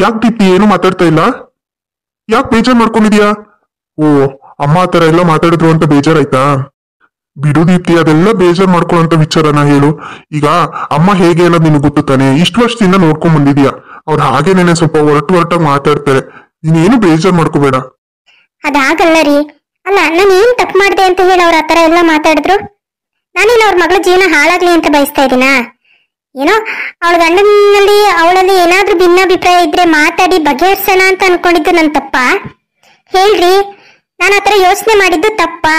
ಯಾಕೆ ದೀಪ್ತಿ ಏನು ಮಾತಾಡ್ತಾ ಇಲ್ಲ? ಯಾಕೆ ಬೇಜಾರ್ ಮಾಡ್ಕೊಂಡಿದ್ಯಾ? ಓ, ಅಮ್ಮ ಆ ತರ ಎಲ್ಲ ಮಾತಾಡಿದ್ರು ಅಂತ ಬೇಜಾರಾಯ್ತಾ? ಬಿಡು ದೀಪ್ತಿ, ಅದೆಲ್ಲ ಬೇಜಾರ್ ಮಾಡ್ಕೊಳ್ಳೋಂತ ವಿಚಾರನ ಹೇಳು. ಈಗ ಅಮ್ಮ ಹೇಗೆ ಅನ್ನೋದು ನಿನಗೆ ಗೊತ್ತು ತಾನೆ, ಇಷ್ಟು ವರ್ಷದಿಂದ ನೋಡ್ಕೊಂಡ್ ಬಂದಿದ್ಯಾ. ಅವ್ರು ಹಾಗೇನೇನೆ ಸ್ವಲ್ಪ ಹೊರಟಾಗಿ ಮಾತಾಡ್ತಾರೆ. ನೀನೇನು ಬೇಜಾರ್ ಮಾಡ್ಕೋಬೇಡ. ಅದಾಗಲ್ಲ ರೀ. ಅಲ್ಲ, ನಾನು ಏನ್ ತಪ್ಪು ಮಾಡಿದೆ ಅಂತ ಹೇಳಿ ಅವ್ರ ಆತರ ಎಲ್ಲ ಮಾತಾಡಿದ್ರು? ನಾನೇನು ಅವ್ರ ಮಗಳ ಜೀವನ ಹಾಳಾಗ್ಲಿ ಅಂತ ಬಯಸ್ತಾ ಇದ್ದೀನಾ? ಏನೋ ಅವಳ ಗಂಡನಲ್ಲಿ ಅವಳಲ್ಲಿ ಏನಾದ್ರೂ ಭಿನ್ನಾಭಿಪ್ರಾಯ ಇದ್ರೆ ಮಾತಾಡಿ ಬಗೆಹರಿಸೋಣ ಅಂತ ಅನ್ಕೊಂಡಿದ್ದು ನನ್ ತಪ್ಪಾ? ಹೇಳ್ರಿ, ನಾನು ಆತರ ಯೋಚನೆ ಮಾಡಿದ್ದು ತಪ್ಪಾ?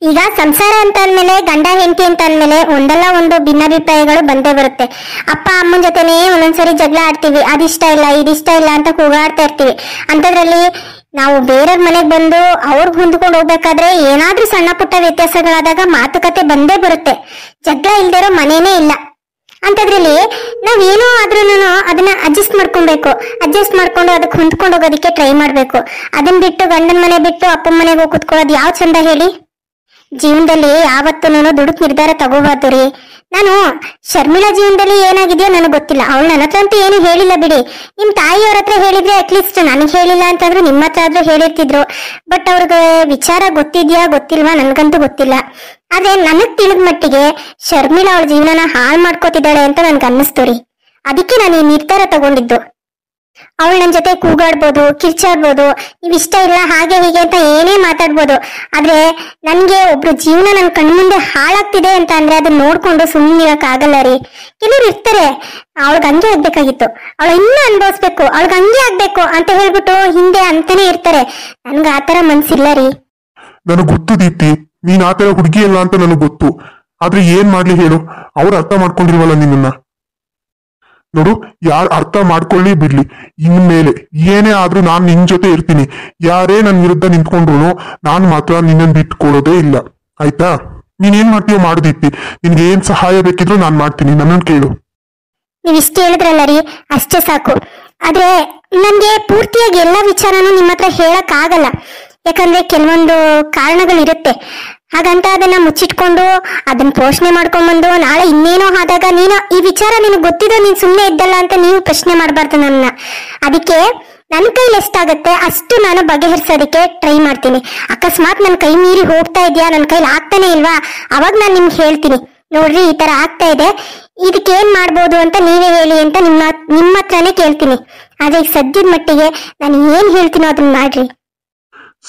ಈಗ ಸಂಸಾರ ಅಂತ ಅಂದ್ಮೇಲೆ, ಗಂಡ ಹೆಂಡತಿ ಅಂತ ಅಂದ್ಮೇಲೆ ಒಂದಲ್ಲ ಒಂದು ಭಿನ್ನಾಭಿಪ್ರಾಯಗಳು ಬಂದೇ ಬರುತ್ತೆ. ಅಪ್ಪ ಅಮ್ಮನ ಜೊತೆನೇ ಒಂದೊಂದ್ಸರಿ ಜಗಳ ಆಡ್ತೀವಿ. ಅದಿಷ್ಟ ಇಲ್ಲ ಇದಿಷ್ಟ ಇಲ್ಲ ಅಂತ ಕೂಗಾಡ್ತಾ ಇರ್ತೀವಿ. ಅಂತದ್ರಲ್ಲಿ ನಾವು ಬೇರೆಯವ್ರ ಮನೆಗ್ ಬಂದು ಅವ್ರಿಗೆ ಹೊಂದ್ಕೊಂಡು ಹೋಗ್ಬೇಕಾದ್ರೆ ಏನಾದ್ರೂ ಸಣ್ಣ ಪುಟ್ಟ ವ್ಯತ್ಯಾಸಗಳಾದಾಗ ಮಾತುಕತೆ ಬಂದೇ ಬರುತ್ತೆ. ಜಗಳ ಇಲ್ದಿರೋ ಮನೇನೇ ಇಲ್ಲ. ಅಂತದ್ರಲ್ಲಿ ನಾವೇನೋ ಆದ್ರೂ ಅದನ್ನ ಅಡ್ಜಸ್ಟ್ ಮಾಡ್ಕೊಬೇಕು. ಅಡ್ಜಸ್ಟ್ ಮಾಡ್ಕೊಂಡು ಅದಕ್ಕೆ ಹೊಂದ್ಕೊಂಡು ಹೋಗೋದಕ್ಕೆ ಟ್ರೈ ಮಾಡ್ಬೇಕು. ಅದನ್ನ ಬಿಟ್ಟು ಗಂಡನ ಮನೆ ಬಿಟ್ಟು ಅಪ್ಪನ ಮನೆಗೆ ಹೋಗಿ ಕುತ್ಕೊಳ್ಳೋದು ಯಾವ ಚಂದ ಹೇಳಿ? ಜೀವನದಲ್ಲಿ ಯಾವತ್ತೂ ದುಡುಕ್ ನಿರ್ಧಾರ ತಗೋಬಾರ್ದು ರೀ. ನಾನು ಶರ್ಮಿಳಾ ಜೀವನದಲ್ಲಿ ಏನಾಗಿದೆಯೋ ನನಗೆ ಗೊತ್ತಿಲ್ಲ. ಅವಳು ನನ್ನ ಹತ್ರ ಅಂತೂ ಏನು ಹೇಳಿಲ್ಲ ಬಿಡಿ. ನಿಮ್ ತಾಯಿಯವ್ರ ಹತ್ರ ಹೇಳಿದ್ರೆ ಅಟ್ಲೀಸ್ಟ್ ನನಗೆ ಹೇಳಿಲ್ಲ ಅಂತಂದ್ರು ನಿಮ್ಮ ಹತ್ರ ಆದ್ರೂ ಹೇಳಿರ್ತಿದ್ರು. ಬಟ್ ಅವ್ರಿಗೆ ವಿಚಾರ ಗೊತ್ತಿದ್ಯಾ ಗೊತ್ತಿಲ್ವಾ ನನ್ಗಂತೂ ಗೊತ್ತಿಲ್ಲ. ಆದ್ರೆ ನನಗ್ ತಿಳಿದ ಮಟ್ಟಿಗೆ ಶರ್ಮಿಳಾ ಅವಳ ಜೀವನನ ಹಾಳು ಮಾಡ್ಕೋತಿದ್ದಾಳೆ ಅಂತ ನನ್ಗೆ ಅನ್ನಿಸ್ತು ರೀ. ಅದಕ್ಕೆ ನಾನು ಈ ನಿರ್ಧಾರ ತಗೊಂಡಿದ್ದು. ಅವಳು ನನ್ನ ಜೊತೆ ಕೂಗಾಡ್ಬೋದು, ಕಿರ್ಚಾಡ್ಬೋದು, ನೀವಿಷ್ಟ ಇಲ್ಲ ಹಾಗೆ ಹೀಗೆ ಅಂತ ಏನೇ ಮಾತಾಡ್ಬೋದು. ಆದ್ರೆ ನನ್ಗೆ ಒಬ್ರು ಜೀವನ ನನ್ ಕಣ್ಮುಂದೆ ಹಾಳಾಗ್ತಿದೆ ಅಂತ ಅಂದ್ರೆ ಅದನ್ನ ನೋಡ್ಕೊಂಡು ಸುಮ್ಮನೆ ಇರಕ್ ಆಗಲ್ಲ ರೀ. ಕೆಲವ್ರು ಇರ್ತಾರೆ, ಅವಳಿಗೆ ಹಂಗೆ ಆಗ್ಬೇಕಾಗಿತ್ತು, ಅವಳು ಇನ್ನೂ ಅನ್ಭವಿಸ್ಬೇಕು, ಅವಳಿಗೆ ಹಂಗೆ ಆಗ್ಬೇಕು ಅಂತ ಹೇಳ್ಬಿಟ್ಟು ಹಿಂದೆ ಅಂತಾನೆ ಇರ್ತಾರೆ. ನನ್ಗೆ ಆತರ ಮನ್ಸಿಲ್ಲ ರೀ. ನನಗ್ ಗೊತ್ತು ದೀಪ್ತಿ, ನೀನ್ ಆತರ ಹುಡುಗಿ ಅಲ್ಲ ಅಂತ ನನಗ್ ಗೊತ್ತು. ಆದ್ರೆ ಏನ್ ಮಾಡ್ಲಿ ಹೇಳು, ಅವ್ರು ಅರ್ಥ ಮಾಡ್ಕೊಂಡಿಲ್ವಲ್ಲ ನಿನ್ನ. ನೋಡು, ಯಾರು ಅರ್ಥ ಮಾಡ್ಕೊಳ್ಳಿ ಬಿಡ್ಲಿ, ಇನ್ಮೇಲೆ ಏನೇ ಆದ್ರೂ ನಾನ್ ನಿನ್ ಜೊತೆ ಇರ್ತೀನಿ. ಯಾರೇ ನನ್ ವಿರುದ್ಧ ನಿಂತ್ಕೊಂಡ್ರು ನಾನ್ ಮಾತ್ರ ನಿನ್ನನ್ ಬಿಟ್ಕೊಡೋದೇ ಇಲ್ಲ, ಆಯ್ತಾ? ನೀನ್ ಏನ್ ಮಾಡ್ತೀಯೋ ಮಾಡುದಿತ್ತಿ. ನಿನ್ಗೆ ಏನ್ ಸಹಾಯ ಬೇಕಿದ್ರು ನಾನ್ ಮಾಡ್ತೀನಿ, ನನ್ನನ್ ಕೇಳು. ನೀವ್ ಇಷ್ಟ ಹೇಳಿದ್ರಲ್ಲ ರೀ, ಅಷ್ಟೇ ಸಾಕು. ಆದ್ರೆ ನನ್ಗೆ ಪೂರ್ತಿಯಾಗಿ ಎಲ್ಲಾ ವಿಚಾರನೂ ನಿಮ್ಮ ಹತ್ರ ಹೇಳಕ್ ಆಗಲ್ಲ. ಯಾಕಂದ್ರೆ ಕೆಲವೊಂದು ಕಾರಣಗಳಿರುತ್ತೆ. ಹಾಗಂತ ಅದನ್ನ ಮುಚ್ಚಿಟ್ಕೊಂಡು ಅದನ್ನ ಪೋಷಣೆ ಮಾಡ್ಕೊಂಡ್ಬಂದು ನಾಳೆ ಇನ್ನೇನೋ ಆದಾಗ ನೀನು ಈ ವಿಚಾರ ನಿನಗೆ ಗೊತ್ತಿದ್ದೋ ನೀನ್ ಸುಮ್ಮನೆ ಇದ್ದಲ್ಲ ಅಂತ ನೀವು ಪ್ರಶ್ನೆ ಮಾಡಬಾರ್ದು ನನ್ನ. ಅದಕ್ಕೆ ನನ್ನ ಕೈಲಿ ಎಷ್ಟಾಗತ್ತೆ ಅಷ್ಟು ನಾನು ಬಗೆಹರಿಸೋದಕ್ಕೆ ಟ್ರೈ ಮಾಡ್ತೀನಿ. ಅಕಸ್ಮಾತ್ ನನ್ನ ಕೈ ಮೀರಿ ಹೋಗ್ತಾ ಇದೆಯಾ, ನನ್ನ ಕೈಲಿ ಆಗ್ತಾನೆ ಇಲ್ವಾ, ಅವಾಗ ನಾನು ನಿಮ್ಗೆ ಹೇಳ್ತೀನಿ, ನೋಡ್ರಿ ಈ ತರ ಆಗ್ತಾ ಇದೆ, ಇದಕ್ಕೆ ಏನ್ ಮಾಡ್ಬೋದು ಅಂತ ನೀವೇ ಹೇಳಿ ಅಂತ ನಿಮ್ಮ ಹತ್ರನೇ ಕೇಳ್ತೀನಿ. ಆದ್ರೆ ಈಗ ಸದ್ಯದ ಮಟ್ಟಿಗೆ ನಾನು ಏನ್ ಹೇಳ್ತೀನೋ ಅದನ್ನ ಮಾಡ್ರಿ.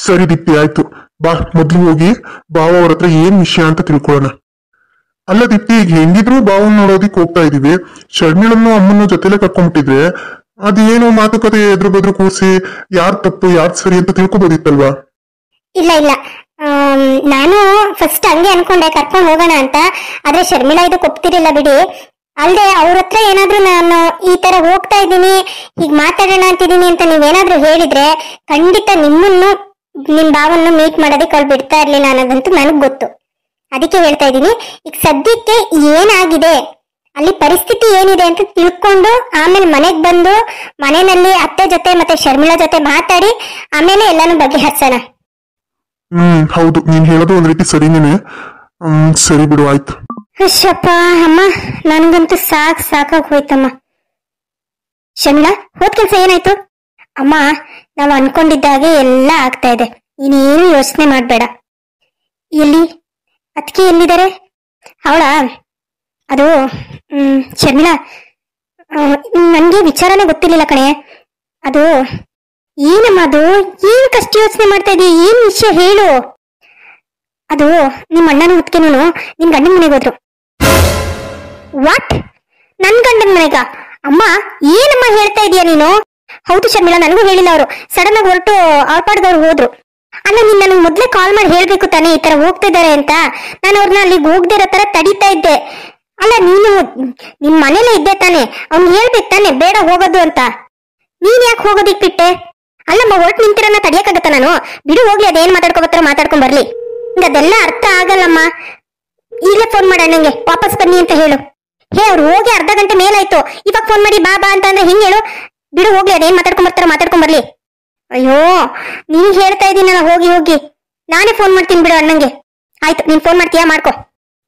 ಸರಿ ದೀಪ್ತಿ, ಆಯ್ತು. ಬಾ, ಮೊದ್ಲು ಹೋಗಿ ಬಾವ ಅವ್ರ ಹತ್ರ ಏನ್ ವಿಷಯ ಅಂತ ತಿಳ್ಕೊಳ್ಳೋಣ. ಅಲ್ಲ ದೀಪ್ತಿ, ಈಗ ಹೆಂಗಿದ್ರು ಬಾವನ್ ನೋಡೋದಿಕ್ ಹೋಗ್ತಾ ಇದೀವಿ. ಶರ್ಮಿಳನ್ನು ಅಮ್ಮನ ಜೊತೆಲೆ ಕರ್ಕೊಂಡ್ಬಿಟ್ಟಿದ್ರೆ ಅದೇನೋ ಮಾತುಕತೆ ಎದುರು ಬದ್ರು ಕೂರಿಸಿ ಯಾರ್ ತಪ್ಪು ಯಾರ್ ಸರಿ ಅಂತ ತಿಳ್ಕೊಬೋದಿತ್ತಲ್ವಾ? ಇಲ್ಲ ಇಲ್ಲ, ನಾನು ಫಸ್ಟ್ ಹಂಗೆ ಅನ್ಕೊಂಡೆ ಕರ್ಕೊಂಡು ಹೋಗೋಣ ಅಂತ. ಆದ್ರೆ ಶರ್ಮಿಳಾ ಇದಕ್ಕೆ ಒಪ್ತಿರಿಲ್ಲ ಬಿಡಿ. ಅಲ್ದೆ ಅವ್ರ ಹತ್ರ ಏನಾದ್ರು ನಾನು ಈ ತರ ಹೋಗ್ತಾ ಇದ್ದೀನಿ, ಹೀಗ್ ಮಾತಾಡೋಣ ಅಂತಿದ್ದೀನಿ ಅಂತ ನೀವೇನಾದ್ರೂ ಹೇಳಿದ್ರೆ ಖಂಡಿತ ನಿಮ್ಮನ್ನು ನಿಮ್ ಭಾವನ್ನು ಮೀಟ್ ಮಾಡೋದಕ್ಕೆ ಅವ್ರು ಬಿಡ್ತಾ ಇರ್ಲಿಲ್ಲ ಅನ್ನೋದಂತೂ ನನಗ್ ಗೊತ್ತು. ಅದಕ್ಕೆ ಹೇಳ್ತಾ ಇದ್ದೀನಿ, ಈಗ ಸದ್ಯಕ್ಕೆ ಏನಾಗಿದೆ ಅಲ್ಲಿ ಪರಿಸ್ಥಿತಿ ಏನಿದೆ ಅಂತ ತಿಳ್ಕೊಂಡು ಆಮೇಲೆ ಮನೆಗ್ ಬಂದು ಮನೆಯಲ್ಲಿ ಅತ್ತೆ ಜೊತೆ ಮತ್ತೆ ಶರ್ಮಿಳಾ ಜೊತೆ ಮಾತಾಡಿ ಆಮೇಲೆ ಎಲ್ಲಾನು ಬಗೆಹರಿಸೋಣ. ಹೌದು, ನೀನ್ ಹೇಳೋದು ಒಂದ್ ರೀತಿ ಸರಿನೇನೆ. ಸರಿ ಬಿಡು, ಆಯ್ತು. ಅಶ್ಯಪ್ಪ ಅಮ್ಮ, ನನ್ಗಂತೂ ಸಾಕಾಗ್ ಹೋಯ್ತಮ್ಮ. ಶರ್ಮಿಳಾ, ಹೋದ್ ಕೆಲ್ಸ ಏನಾಯ್ತು? ಅಮ್ಮ, ನಾವು ಅನ್ಕೊಂಡಿದ್ದಾಗೆ ಎಲ್ಲ ಆಗ್ತಾ ಇದೆ, ನೀನೇನು ಯೋಚನೆ ಮಾಡ್ಬೇಡ. ಎಲ್ಲಿ ಅದ್ಕೆ ಎಲ್ಲಿದ್ದಾರೆ? ಅವಳ ಅದು ಶರ್ಮಿಳಾ, ನನ್ಗೆ ವಿಚಾರನೇ ಗೊತ್ತಿರ್ಲಿಲ್ಲ ಕಣೆ. ಅದು ಏನಮ್ಮ, ಅದು ಏನ್ ಕಷ್ಟ ಯೋಚನೆ ಮಾಡ್ತಾ ಇದೀಯ, ಏನ್ ವಿಷಯ ಹೇಳು. ಅದು ನಿಮ್ಮ ಅಣ್ಣನ ಹೊತ್ಕೆನೂ ನಿನ್ ಗಂಡನ ಮನೆಗೆ ಹೋದ್ರು. ವಾಟ್? ನನ್ ಗಂಡನ ಮನೆಗ? ಅಮ್ಮ, ಏನಮ್ಮ ಹೇಳ್ತಾ ಇದೀಯ ನೀನು? ಹೌದು ಶರ್ಮಿಳಾ, ನನಗೂ ಹೇಳಿಲ್ಲ. ಅವರು ಸಡನ್ ಆಗಿ ಹೊರಟು ಅವ್ರ ಪಾಡ್ದವ್ರು ಹೋದ್ರು. ಅಲ್ಲ, ನೀನ್ ನನಗೆ ಮೊದ್ಲೇ ಕಾಲ್ ಮಾಡಿ ಹೇಳ್ಬೇಕು ತಾನೆ ಈ ತರ ಹೋಗ್ತಾ ಇದಾರೆ ಅಂತ. ನಾನು ಅವ್ರನ್ನ ಅಲ್ಲಿಗೆ ಹೋಗ್ದಿರೋ ತರ ತಡೀತಾ ಇದ್ದೆ. ಅಲ್ಲ, ನೀನು ನಿಮ್ ಮನೇಲೆ ಇದ್ದೆ ತಾನೆ, ಅವ್ನ್ ಹೇಳ್ಬೇಕು ತಾನೆ ಬೇಡ ಹೋಗೋದು ಅಂತ. ನೀನ್ ಯಾಕೆ ಹೋಗೋದಿಕ್ ಬಿಟ್ಟೆ? ಅಲ್ಲಮ್ಮ, ಹೊರಟು ನಿಂತಿರನ್ನ ತಡಿಯಕ್ಕಾಗತ್ತ ನಾನು? ಬಿಡು ಹೋಗ್ಲಿ, ಅದೇನ್ ಮಾತಾಡ್ಕೊಬತ್ತಾರ ಮಾತಾಡ್ಕೊಂಡ್ ಬರ್ಲಿ. ಅದೆಲ್ಲ ಅರ್ಥ ಆಗಲ್ಲಮ್ಮ. ಈಗಲೇ ಫೋನ್ ಮಾಡ ಅಣ್ಣಂಗೆ ವಾಪಸ್ ಬನ್ನಿ ಅಂತ ಹೇಳು. ಹೇ, ಅವ್ರು ಹೋಗಿ ಅರ್ಧ ಗಂಟೆ ಮೇಲಾಯ್ತು, ಇವಾಗ ಫೋನ್ ಮಾಡಿ ಬಾ ಬಾ ಅಂತ ಅಂದ್ರೆ ಹಿಂಗ್ ಹೇಳು. ಬಿಡು ಹೋಗ್ಲಿ, ಅದೇನ್ ಮಾತಾಡ್ಕೊಂಡ್ ಬರ್ತಾರ ಮಾತಾಡ್ಕೊಂಡ್ ಬರ್ಲಿ. ಅಯ್ಯೋ, ನೀನ್ ಹೇಳ್ತಾ ಇದ್ದೀನಲ್ಲ, ಹೋಗಿ ನಾನೇ ಫೋನ್ ಮಾಡ್ತೀನಿ ಬಿಡು ಅಣ್ಣಂಗೆ. ಆಯ್ತು, ನೀನ್ ಫೋನ್ ಮಾಡ್ತೀಯಾ ಮಾಡ್ಕೊ,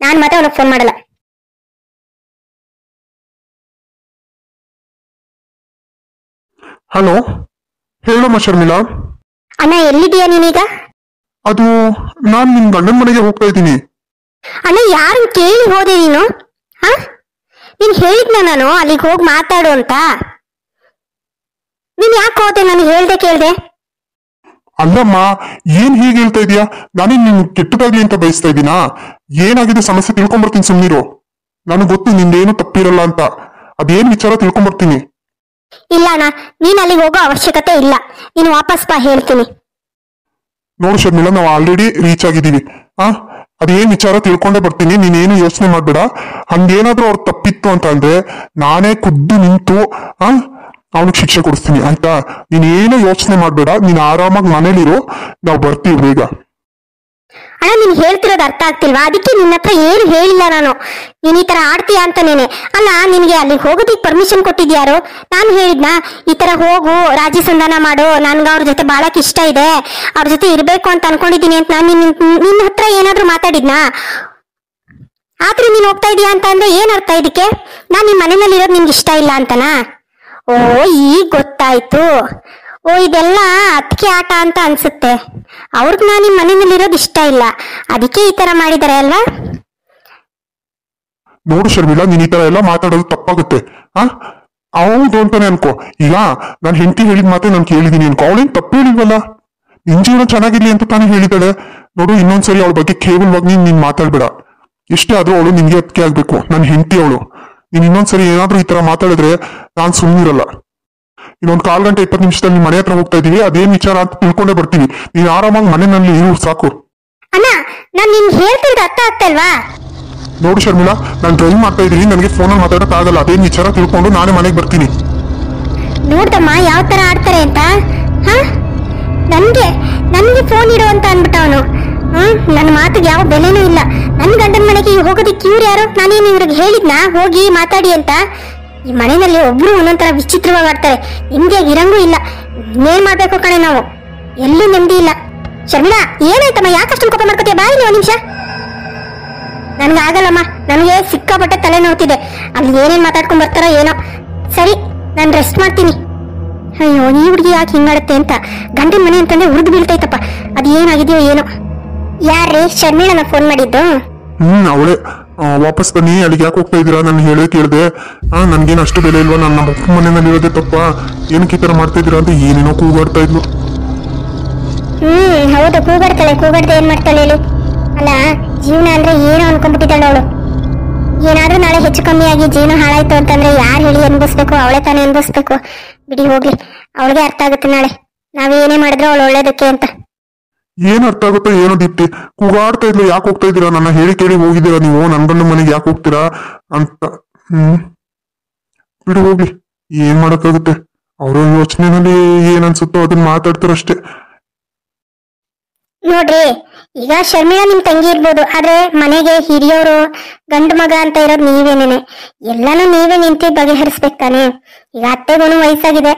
ನಾನ್ ಮಾತ್ರ ಅವನಿಗೆ ಫೋನ್ ಮಾಡಲ್ಲ. ಹಲೋ, ಹೇಳಮ್ಮ ಶರ್ಮಿಳಾ. ಅಣ್ಣ ಎಲ್ಲಿದೀಯ ನೀನೀಗ? ಅದು ನಾನ್ ನಿನ್ ಗಂಡನ ಮನೆಗೆ ಹೋಗ್ತಾ ಇದ್ದೀನಿ. ಅಣ್ಣ ಯಾರು ಕೇಳಿ ಹೋದೆ ನೀನು? ಹ ನೀನ್ ಹೇಳಿದ್ನ ನಾನು ಅಲ್ಲಿಗೆ ಹೋಗಿ ಮಾತಾಡು ಅಂತ. ನೀನ್ ಯಾಕೆ ಹೋದೆ? ನಾನು ಹೇಳ್ದೆ ಕೇಳ್ದೆ? ಅಲ್ಲಮ್ಮ, ಏನ್ ಹೀಗೆ ಹೇಳ್ತಾ ಇದೀಯಾ? ನಾನೇ ನಿನ್ ಕೆಟ್ಟದಾಗ್ಲಿ ಅಂತ ಬಯಸ್ತಾ ಇದ್ದೀನಾ? ಏನಾಗಿದೆ ಸಮಸ್ಯೆ ತಿಳ್ಕೊಂಬರ್ತೀನಿ, ಸುಮ್ನಿರು. ನನಗೆ ಗೊತ್ತು ನಿಂದೇನು ತಪ್ಪಿರಲ್ಲ ಅಂತ. ಅದೇನ್ ವಿಚಾರ ತಿಳ್ಕೊಂಬರ್ತೀನಿ. ಇಲ್ಲ ಅಣ್ಣ, ನೀನ್ ಅಲ್ಲಿಗೆ ಹೋಗೋ ಅವಶ್ಯಕತೆ ಇಲ್ಲ. ನೀನು ವಾಪಸ್ ಬಾ, ಹೇಳ್ತೀನಿ. ನೋಡು ಶರ್ಮಿಳಾ, ನಾವು ಆಲ್ರೆಡಿ ರೀಚ್ ಆಗಿದ್ದೀವಿ. ಅದೇನ್ ವಿಚಾರ ತಿಳ್ಕೊಂಡೇ ಬರ್ತೀನಿ. ನೀನೇನು ಯೋಚನೆ ಮಾಡ್ಬೇಡ. ಹಂಗೇನಾದ್ರೂ ಅವ್ರು ತಪ್ಪಿತ್ತು ಅಂತ ಅಂದ್ರೆ ನಾನೇ ಖುದ್ದು ನಿಂತು ಅವನಿಗೆ ಶಿಕ್ಷೆ ಕೊಡಿಸ್ತೀನಿ, ಆಯ್ತಾ? ನೀನೇನು ಯೋಚನೆ ಮಾಡ್ಬೇಡ. ನೀನ್ ಆರಾಮಾಗಿ ಮನೇಲಿರು, ನಾವು ಬರ್ತೀವಿ ಬೇಗ. ಅಣ್ಣ ನೀನ್ ಹೇಳ್ತಿರೋದು ಅರ್ಥ ಆಗ್ತಿಲ್ವಾ? ಅದಕ್ಕೆ ನಿನ್ನ ಹತ್ರ ಏನು ಹೇಳಿಲ್ಲ ನಾನು. ನೀನ್ ಈ ತರ ಆಡ್ತೀಯ ಅಂತಾನೇನೆ. ಅಲ್ಲ, ನಿನ್ಗೆ ಅಲ್ಲಿಗೆ ಹೋಗೋದಿಕ್ ಪರ್ಮಿಷನ್ ಕೊಟ್ಟಿದ್ಯಾರು? ನಾನು ಹೇಳಿದ್ನ ಈ ತರ ಹೋಗು, ರಾಜಿ ಸಂಧಾನ ಮಾಡು, ನನ್ಗ ಅವ್ರ ಜೊತೆ ಬಾಳಕ್ ಇಷ್ಟ ಇದೆ, ಅವ್ರ ಜೊತೆ ಇರ್ಬೇಕು ಅಂತ ಅನ್ಕೊಂಡಿದೀನಿ ಅಂತ ನಾನು ನಿನ್ನ ಹತ್ರ ಏನಾದ್ರೂ ಮಾತಾಡಿದ್ನಾ? ಆದ್ರೆ ನೀನ್ ಹೋಗ್ತಾ ಇದೀಯ ಅಂತ ಅಂದ್ರೆ ಏನ್ ಅರ್ಥ ಇದಕ್ಕೆ? ನಾನ್ ನಿಮ್ ಮನೆಯಲ್ಲಿ ಇರೋದು ನಿನ್ಗೆ ಇಷ್ಟ ಇಲ್ಲ ಅಂತನಾ? ಓ, ಈಗ ಗೊತ್ತಾಯ್ತು. ಓ, ಇದೆಲ್ಲ ಅದಕ್ಕೆ ಆಟ ಅಂತ ಅನ್ಸುತ್ತೆ. ಅವ್ರಿಗೆ ನಾನು ನಿಮ್ ಮನೆಯಲ್ಲಿರೋದು ಇಷ್ಟ ಇಲ್ಲ, ಅದಕ್ಕೆ ಈ ತರ ಮಾಡಿದಾರೆ ಅಲ್ವಾ? ನೋಡು ಶರ್ಮಿಳಾ, ನೀನ್ ಈ ತರ ಎಲ್ಲ ಮಾತಾಡೋದು ತಪ್ಪಾಗುತ್ತೆ. ಹೌದು ಅಂತಾನೆ ಅನ್ಕೋ. ಈಗ ನಾನು ಹೆಂಡತಿ ಹೇಳಿದ ಮಾತೆ ನಾನು ಕೇಳಿದೀನಿ ಅನ್ಕೋ. ಅವಳೇನ್ ತಪ್ಪು ಹೇಳಿಲ್ವಲ್ಲ, ನಿನ್ ಜೀವನ ಚೆನ್ನಾಗಿರ್ಲಿ ಅಂತ ತಾನೇ ಹೇಳಿದಾಳೆ. ನೋಡು, ಇನ್ನೊಂದ್ಸರಿ ಅವಳ ಬಗ್ಗೆ ಕೇವಲವಾಗಿ ನೀನ್ ಮಾತಾಡ್ಬೇಡ. ಎಷ್ಟೇ ಆದ್ರೂ ಅವಳು ನಿನ್ಗೆ ಅದಕ್ಕೆ ಆಗ್ಬೇಕು. ನನ್ನ ಹೆಂಡತಿ ಅವಳು. ನೀನ್ ಇನ್ನೊಂದ್ಸರಿ ಏನಾದ್ರೂ ಈ ತರ ಮಾತಾಡಿದ್ರೆ ನಾನ್ ಸುಮ್ಮನಿರಲ್ಲ. ಇನ್ನೊಂದ್ 1/4 ಗಂಟೆ 20 ನಿಮಿಷದಲ್ಲಿ ನಿಮ್ ಮನೆ ಹತ್ರ ಹೋಗ್ತಾ ಇದೀವಿ. ಅದೇನ್ ವಿಚಾರ ಅಂತ ತಿಳ್ಕೊಂಡೇ ಬರ್ತೀವಿ. ನೀನ್ ಆರಾಮಾಗಿ ಮನೆಯಲ್ಲಿ ಇರು, ಸಾಕು. ಅಣ್ಣ, ನಾನ್ ನಿನ್ ಹೇಳ್ತಿರೋದು ಅರ್ಥ ಆಗ್ತಲ್ವಾ? ನೋಡು ಶರ್ಮಿಳಾ, ನಾನು ಡ್ರೈವ್ ಮಾಡ್ತಾ ಇದೀನಿ, ನನಗೆ ಫೋನಲ್ಲಿ ಮಾತಾಡಕ್ ಆಗಲ್ಲ. ಅದೇನ್ ವಿಚಾರ ತಿಳ್ಕೊಂಡು ನಾನೇ ಮನೆಗೆ ಬರ್ತೀನಿ. ನೋಡ್ದಮ್ಮ ಯಾವ ತರ ಆಡ್ತಾರೆ ಅಂತ. ನನ್ಗೆ ಫೋನ್ ಇಡು ಅಂತ ಅನ್ಬಿಟ್ಟ ಅವನು. ನನ್ನ ಮಾತಿಗೆ ಯಾವ ಬೆಲೆನೂ ಇಲ್ಲ. ನನ್ ಗಂಡನ ಮನೆಗೆ ಹೋಗೋದಿಕ್ಕೆ ಇವ್ರು ಯಾರು? ನಾನೇನು ಇವ್ರಿಗೆ ಹೇಳಿದ್ನಾ ಹೋಗಿ ಮಾತಾಡಿ ಅಂತ? ಈ ಮನೆಯಲ್ಲಿ ಒಬ್ರು ಒಂದೊಂದರ ವಿಚಿತ್ರವಾಗಿ ಆಡ್ತಾರೆ. ನಿಮ್ಗೆ ಇರಂಗೂ ಇಲ್ಲ. ಏನ್ ಮಾಡ್ಬೇಕು ಕಣೆ ನಾವು? ಎಲ್ಲೂ ನೆಮ್ಮದಿ ಇಲ್ಲ. ಶರ್ಮಿಳಾ, ಏನಾಯ್ತಮ್ಮ? ಯಾಕಷ್ಟು ಕೋಪ ಮಾಡ್ಕೋತೀಯ? ಬಾಯಿ ನೀವು ನಿಮಿಷ. ನನ್ಗೆ ಆಗಲ್ಲಮ್ಮ, ನನಗೆ ಸಿಕ್ಕಾಪಟ್ಟೆ ತಲೆ ನೋಡ್ತಿದೆ. ಅಲ್ಲಿ ಏನೇನ್ ಮಾತಾಡ್ಕೊಂಡ್ ಬರ್ತಾರೋ ಏನೋ. ಸರಿ, ನಾನು ರೆಸ್ಟ್ ಮಾಡ್ತೀನಿ. ಅಯ್ಯೋ, ಈ ಹುಡುಗಿ ಯಾಕೆ ಹಿಂಗಾಡುತ್ತೆ ಅಂತ. ಗಂಡನ ಮನೆ ಅಂತಂದ್ರೆ ಉರಿದು ಬೀಳ್ತೈತಪ್ಪ. ಅದು ಏನಾಗಿದೆಯೋ ಏನೋ. ಯಾರೇ ಶರ್ಮಿಳನ ಫೋನ್ ಮಾಡಿದ್ದು? ಅವಳೇ. ವಾಪಸ್ ಬನ್ನಿ, ಅಲ್ಲಿಗೆ ಯಾಕೆ ಹೋಗ್ತಾ ಇದೀರಾ? ನಾನು ಹೇಳೇ ಕೇಳಿದೆ. ನನ್ಗೇನು ಅಷ್ಟು ಬೆಲೆ ಇಲ್ವಾ? ನನ್ನ ಅಪ್ಪ ಮನೆಯಲ್ಲಿ ಇರೋದೇ ತಪ್ಪ, ಏನಕ್ಕೆ ಈ ತರ ಮಾಡ್ತಾ ಇದೀರಾ ಅಂತ ಏನೇನೋ ಕೂಗಾಡ್ತಾ ಇದ್ಲು. ಹೌದು, ಕೂಗಾಡ್ತಾಳೆ. ಕೂಗಾಡ್ದೆ ಏನ್ ಮಾಡ್ತಾಳೆ ಹೇಳಿ? ಅಲ್ಲ, ಜೀವನ ಅಂದ್ರೆ ಏನೋ ಅನ್ಕೊಂಡ್ಬಿಟ್ಟಿದ್ದಾಳೆ ಅವಳು. ಏನಾದ್ರೂ ನಾಳೆ ಹೆಚ್ಚು ಕಮ್ಮಿ ಆಗಿ ಜೀವನ ಹಾಳಾಯ್ತು ಅಂತಂದ್ರೆ ಯಾರು ಹೇಳಿ ಅನ್ಭವಿಸ್ಬೇಕು? ಅವಳೇ ತಾನೇ ಅನ್ಭವಿಸ್ಬೇಕು. ಬಿಡಿ ಹೋಗ್ಲಿ, ಅವಳಿಗೆ ಅರ್ಥ ಆಗುತ್ತೆ ನಾಳೆ ನಾವೇನೇ ಮಾಡಿದ್ರು ಅವಳು ಒಳ್ಳೇದಕ್ಕೆ ಅಂತ. ಏನ್ ಅರ್ಥ ಆಗುತ್ತೋ ಏನೋ ದೀಪ್ತಿ. ಕೂಗಾಡ್ತಾ ಇದ್ಲು. ಯಾಕೆ ಹೋಗ್ತಾ ಇದೀರಾ? ನನ್ನ ಹೇಳಿ ಕೇಳಿ ಹೋಗಿದ್ದೀರಾ ನೀವು? ನನ್ ಗಂಡ ಮನೆಗೆ ಯಾಕೆ ಹೋಗ್ತೀರಾ ಅಂತ. ಬಿಡು ಹೋಗ್ಲಿ, ಏನ್ ಮಾಡಕ್ಕಾಗುತ್ತೆ? ಅವ್ರ ಯೋಚನೆನಲ್ಲಿ ಏನ್ ಅನ್ಸುತ್ತೋ ಅದನ್ನ ಮಾತಾಡ್ತಾರಷ್ಟೇ. ನೋಡ್ರಿ, ಈಗ ಶರ್ಮಿಳಾ ನಿಮ್ ತಂಗಿ ಇರ್ಬೋದು, ಆದ್ರೆ ಮನೆಗೆ ಹಿರಿಯೋರು, ಗಂಡು ಮಗ ಅಂತ ಇರೋದು ನೀವೇನೇನೆ. ಎಲ್ಲಾನು ನೀವೇ ನಿಂತು ಬಗೆಹರಿಸ್ಬೇಕು ತಾನೆ. ಈಗ ಅತ್ತೆಗೂ ವಯಸ್ಸಾಗಿದೆ,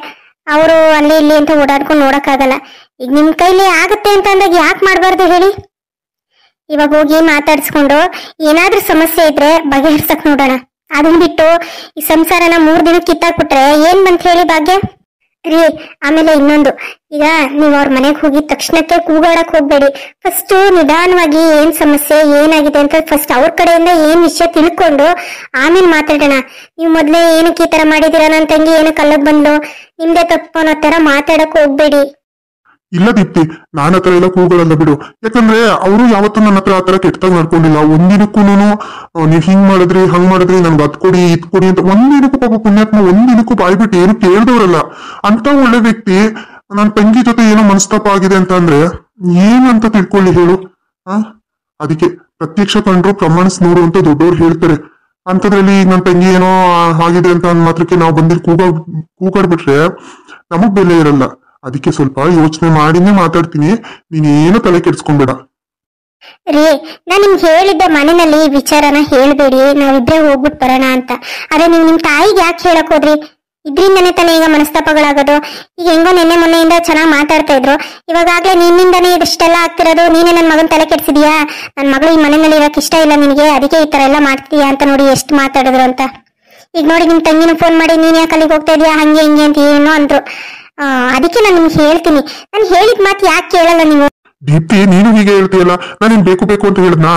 ಅವರು ಅಲ್ಲಿ ಇಲ್ಲಿ ಅಂತ ಓಡಾಡ್ಕೊಂಡು ನೋಡಕ್ಕಾಗಲ್ಲ. ಈಗ ನಿಮ್ ಕೈಲಿ ಆಗತ್ತೆ ಅಂತ ಅಂದಾಗ ಯಾಕೆ ಮಾಡ್ಬಾರ್ದು ಹೇಳಿ? ಇವಾಗ ಹೋಗಿ ಮಾತಾಡ್ಸ್ಕೊಂಡು ಏನಾದ್ರೂ ಸಮಸ್ಯೆ ಇದ್ರೆ ಬಗೆಹರ್ಸಕ್ ನೋಡೋಣ. ಅದನ್ನ ಬಿಟ್ಟು ಈ ಸಂಸಾರನ 3 ದಿನಕ್ಕೆ ಕಿತ್ತಾಕ್ಬಿಟ್ರೆ ಏನ್ ಬಂತ ಹೇಳಿ ಭಾಗ್ಯ ರೀ. ಆಮೇಲೆ ಇನ್ನೊಂದು, ಈಗ ನೀವ್ ಅವ್ರ ಮನೆಗೆ ಹೋಗಿದ ತಕ್ಷಣಕ್ಕೆ ಕೂಗಾಡಕ್ ಹೋಗ್ಬೇಡಿ. ಫಸ್ಟ್ ನಿಧಾನವಾಗಿ ಏನ್ ಸಮಸ್ಯೆ ಏನಾಗಿದೆ ಅಂತ ಫಸ್ಟ್ ಅವ್ರ ಕಡೆಯಿಂದ ಏನ್ ವಿಷಯ ತಿಳ್ಕೊಂಡು ಆಮೇಲೆ ಮಾತಾಡೋಣ. ನೀವ್ ಮೊದ್ಲೇ ಏನಕ್ಕೆ ಈ ತರ ಮಾಡಿದೀರಾ, ನನ್ ತಂಗಿ ಏನಕ್ಕೆ ಅಲ್ಲಗ್ ಬಂದು ನಿಮ್ದೇ ತಪ್ಪು ಅನ್ನೋ ತರ ಮಾತಾಡಕ್ ಹೋಗ್ಬೇಡಿ. ಇಲ್ಲ ದೀಪ್ತಿ, ನಾನ್ ಹತ್ರ ಎಲ್ಲ ಕೂಗಳಲ್ಲ ಬಿಡು. ಯಾಕಂದ್ರೆ ಅವರು ಯಾವತ್ತೂ ನನ್ನ ಹತ್ರ ಆತರ ಕೆಟ್ಟದಾಗ ನಡ್ಕೊಂಡಿಲ್ಲ. ಒಂದಿನಕ್ಕೂ ನೀವ್ ಹಿಂಗ್ ಮಾಡಿದ್ರಿ ಹಂಗ್ ಮಾಡಿದ್ರಿ, ನನ್ಗೆ ಅದ್ ಕೊಡಿ ಇದ್ ಕೊಡಿ ಅಂತ ಒಂದಿನಕ್ಕೂ ಪಾಪ ಪುಣ್ಯಾತ್ಮ ಒಂದಿನಕ್ಕೂ ಬಾಯ್ಬಿಟ್ಟು ಏನು ಕೇಳ್ದವ್ರಲ್ಲ. ಅಂತ ಒಳ್ಳೆ ವ್ಯಕ್ತಿ ನನ್ ತಂಗಿ ಜೊತೆ ಏನೋ ಮನಸ್ತಾಪ ಆಗಿದೆ ಅಂತ ಅಂದ್ರೆ ಏನಂತ ತಿಳ್ಕೊಳ್ಳಿ ಹೇಳು? ಅದಕ್ಕೆ ಪ್ರತ್ಯಕ್ಷ ಕಂಡ್ರು ಪ್ರಮಾಣಿಸ್ ನೋಡು ಅಂತ ದೊಡ್ಡವ್ರು ಹೇಳ್ತಾರೆ. ಅಂತದ್ರಲ್ಲಿ ನನ್ ತಂಗಿ ಏನೋ ಆಗಿದೆ ಅಂತ ಅಂದ್ ಮಾತ್ರಕ್ಕೆ ನಾವು ಬಂದಿರ್ ಕೂಗಾಡ್ಬಿಟ್ರೆ ನಮಗ್ ಬೆಲೆ ಇರಲ್ಲ. ಅದಕ್ಕೆ ಸ್ವಲ್ಪ ಯೋಚನೆ ಮಾಡಿನೇ ಮಾತಾಡ್ತೀನಿ. ನೀನೇನು ತಲೆ ಕೆಡ್ಸ್ಕೊಂಬೇಡ ರೀ. ನಾನ್ ನಿಮ್ಗೆ ಹೇಳಿದ್ದೆ ಮನೆಯಲ್ಲಿ ವಿಚಾರನ ಹೇಳ್ಬೇಡಿ, ನಾವಿಬ್ರೇ ಹೋಗ್ಬಿಟ್ ಬರೋಣ ಅಂತ. ಆದ್ರೆ ನೀವ್ ನಿಮ್ ತಾಯಿಗೆ ಯಾಕೆ ಹೇಳಕ್ ಹೋದ್ರಿ? ಇದ್ರಿಂದನೇ ತಾನೇ ಈಗ ಮನಸ್ತಾಪಗಳಾಗೋದು. ಈಗ ಹೆಂಗೋ ನಿನ್ನೆ ಮೊನ್ನೆಯಿಂದ ಚೆನ್ನಾಗ್ ಮಾತಾಡ್ತಾ ಇದ್ರು, ಇವಾಗಾಗ್ಲೇ ನಿನ್ನಿಂದಾನೇ ಇದಷ್ಟೆಲ್ಲ ಆಗ್ತಿರೋದು. ನೀನೇ ನನ್ ಮಗನ್ ತಲೆ ಕೆಡ್ಸಿದ್ಯಾ? ನನ್ ಮಗಳು ಈ ಮನೆಯಲ್ಲಿ ಇರಕ್ ಇಷ್ಟ ಇಲ್ಲ ನಿನಗೆ, ಅದಕ್ಕೆ ಈ ತರ ಎಲ್ಲ ಮಾಡ್ತೀಯಾ ಅಂತ ನೋಡಿ ಎಷ್ಟು ಮಾತಾಡಿದ್ರು ಅಂತ. ಈಗ ನೋಡಿ ನಿಮ್ ತಂಗಿನ ಫೋನ್ ಮಾಡಿ ನೀನ್ ಯಾಕೆ ಅಲ್ಲಿಗೆ ಹೋಗ್ತಾ ಇದೀಯಾ ಹಂಗೆ ಹಿಂಗೆ ಅಂತ ಏನೋ ಅಂದ್ರು. ಅದಕ್ಕೆ ನಾನು ನಿಮ್ಗೆ ಹೇಳ್ತೀನಿ. ನಾನು ಹೇಳಿದ ಮಾತು ಯಾಕೆ ಕೇಳಲ್ಲ ನೀವು? ದೀಪ್ತಿ, ನೀನು ಹೀಗೆ ಹೇಳ್ತೀಯಲ್ಲ, ನಾನೇನ್ ಬೇಕು ಬೇಕು ಅಂತ ಹೇಳಿದ್ನಾ?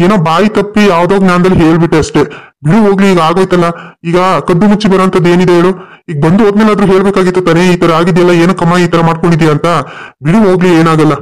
ಏನೋ ಬಾಯಿ ತಪ್ಪಿ ಯಾವ್ದೋ ಜ್ಞಾನದಲ್ಲಿ ಹೇಳ್ಬಿಟ್ಟೆ ಅಷ್ಟೇ. ಬಿಡು ಹೋಗ್ಲಿ, ಈಗ ಆಗೋಯ್ತಲ್ಲ. ಈಗ ಕದ್ದು ಮುಚ್ಚಿ ಬರೋಂಥದ್ದು ಏನಿದೆ ಹೇಳು? ಈಗ ಬಂದು ಹೋದ್ಮೇಲಾದ್ರೂ ಹೇಳ್ಬೇಕಾಗಿತ್ತು ತಾನೇ, ಈ ತರ ಆಗಿದೆಯಲ್ಲ, ಏನಕ್ಕಮ್ಮ ಈ ತರ ಮಾಡ್ಕೊಂಡಿದ್ಯಾ ಅಂತ. ಬಿಡು ಹೋಗ್ಲಿ, ಏನಾಗಲ್ಲ.